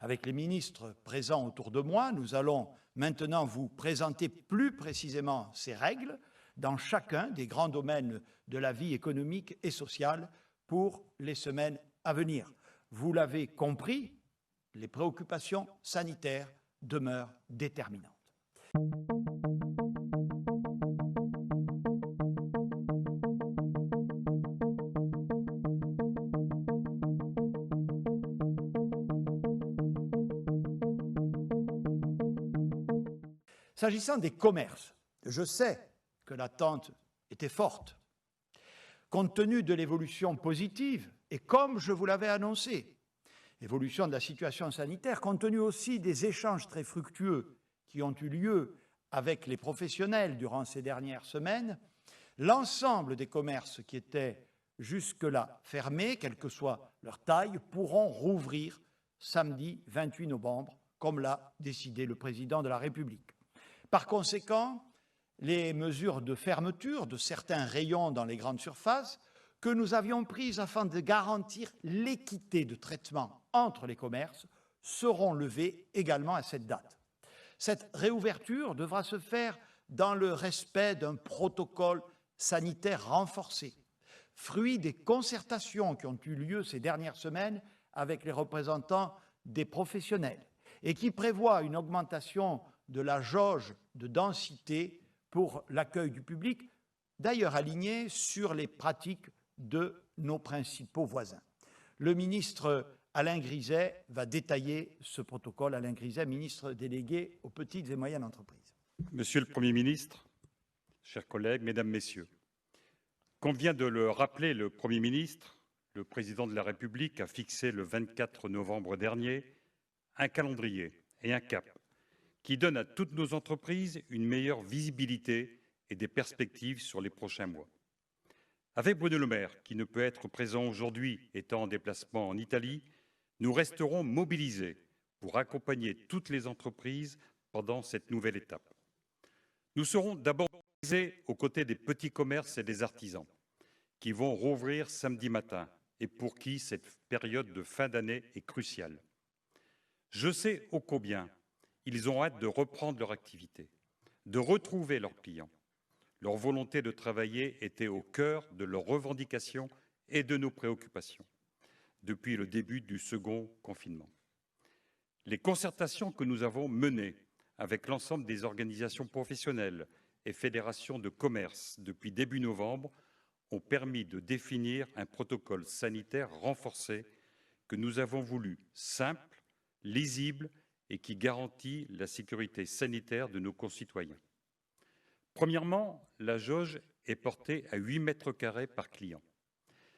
Avec les ministres présents autour de moi, nous allons maintenant vous présenter plus précisément ces règles dans chacun des grands domaines de la vie économique et sociale pour les semaines à venir. Vous l'avez compris, les préoccupations sanitaires demeurent déterminantes. S'agissant des commerces, je sais que l'attente était forte. Compte tenu de l'évolution positive, et comme je vous l'avais annoncé, évolution de la situation sanitaire, compte tenu aussi des échanges très fructueux qui ont eu lieu avec les professionnels durant ces dernières semaines, l'ensemble des commerces qui étaient jusque-là fermés, quelle que soit leur taille, pourront rouvrir samedi 28 novembre, comme l'a décidé le président de la République. Par conséquent, les mesures de fermeture de certains rayons dans les grandes surfaces que nous avions prises afin de garantir l'équité de traitement entre les commerces seront levées également à cette date. Cette réouverture devra se faire dans le respect d'un protocole sanitaire renforcé, fruit des concertations qui ont eu lieu ces dernières semaines avec les représentants des professionnels et qui prévoit une augmentation de la jauge de densité pour l'accueil du public, d'ailleurs aligné sur les pratiques de nos principaux voisins. Le ministre Alain Griset va détailler ce protocole. Alain Griset, ministre délégué aux petites et moyennes entreprises. Monsieur le Premier ministre, chers collègues, mesdames, messieurs, comme vient de le rappeler le Premier ministre, le Président de la République a fixé le 24 novembre dernier un calendrier et un cap qui donne à toutes nos entreprises une meilleure visibilité et des perspectives sur les prochains mois. Avec Bruno Le Maire, qui ne peut être présent aujourd'hui étant en déplacement en Italie, nous resterons mobilisés pour accompagner toutes les entreprises pendant cette nouvelle étape. Nous serons d'abord mobilisés aux côtés des petits commerces et des artisans qui vont rouvrir samedi matin et pour qui cette période de fin d'année est cruciale. Je sais ô combien ils ont hâte de reprendre leur activité, de retrouver leurs clients. Leur volonté de travailler était au cœur de leurs revendications et de nos préoccupations depuis le début du second confinement. Les concertations que nous avons menées avec l'ensemble des organisations professionnelles et fédérations de commerce depuis début novembre ont permis de définir un protocole sanitaire renforcé que nous avons voulu simple, lisible et qui garantit la sécurité sanitaire de nos concitoyens. Premièrement, la jauge est portée à 8 mètres carrés par client.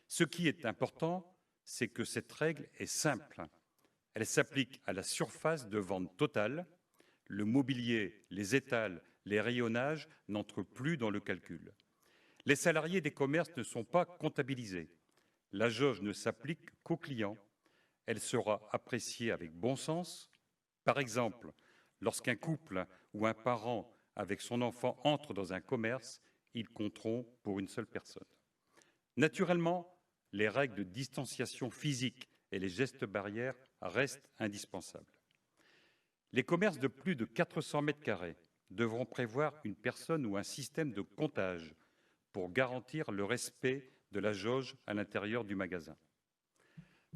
Ce qui est important, c'est que cette règle est simple. Elle s'applique à la surface de vente totale. Le mobilier, les étals, les rayonnages n'entrent plus dans le calcul. Les salariés des commerces ne sont pas comptabilisés. La jauge ne s'applique qu'aux clients. Elle sera appréciée avec bon sens. Par exemple, lorsqu'un couple ou un parent avec son enfant entre dans un commerce, ils compteront pour une seule personne. Naturellement, les règles de distanciation physique et les gestes barrières restent indispensables. Les commerces de plus de 400 mètres carrés devront prévoir une personne ou un système de comptage pour garantir le respect de la jauge à l'intérieur du magasin.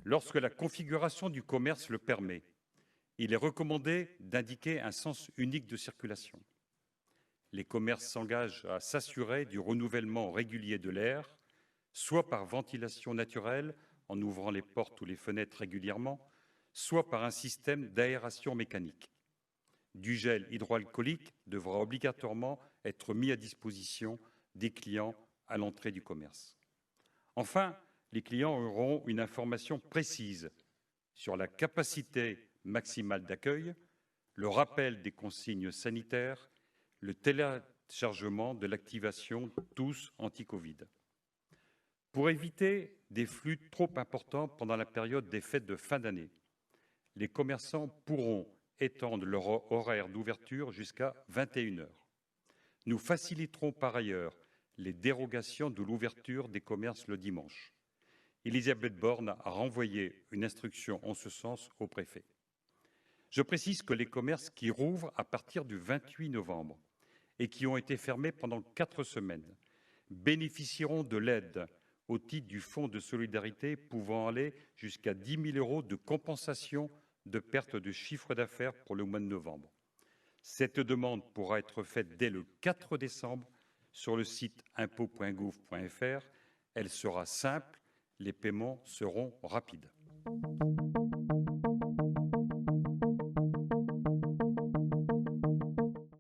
Lorsque la configuration du commerce le permet, il est recommandé d'indiquer un sens unique de circulation. Les commerces s'engagent à s'assurer du renouvellement régulier de l'air, soit par ventilation naturelle, en ouvrant les portes ou les fenêtres régulièrement, soit par un système d'aération mécanique. Du gel hydroalcoolique devra obligatoirement être mis à disposition des clients à l'entrée du commerce. Enfin, les clients auront une information précise sur la capacité maximale d'accueil, le rappel des consignes sanitaires, le téléchargement de l'activation Tous anti-Covid. Pour éviter des flux trop importants pendant la période des fêtes de fin d'année, les commerçants pourront étendre leur horaire d'ouverture jusqu'à 21 h. Nous faciliterons par ailleurs les dérogations de l'ouverture des commerces le dimanche. Elisabeth Borne a renvoyé une instruction en ce sens au préfet. Je précise que les commerces qui rouvrent à partir du 28 novembre et qui ont été fermés pendant 4 semaines bénéficieront de l'aide au titre du Fonds de solidarité pouvant aller jusqu'à 10 000 € de compensation de perte de chiffre d'affaires pour le mois de novembre. Cette demande pourra être faite dès le 4 décembre sur le site impôts.gouv.fr. Elle sera simple, les paiements seront rapides.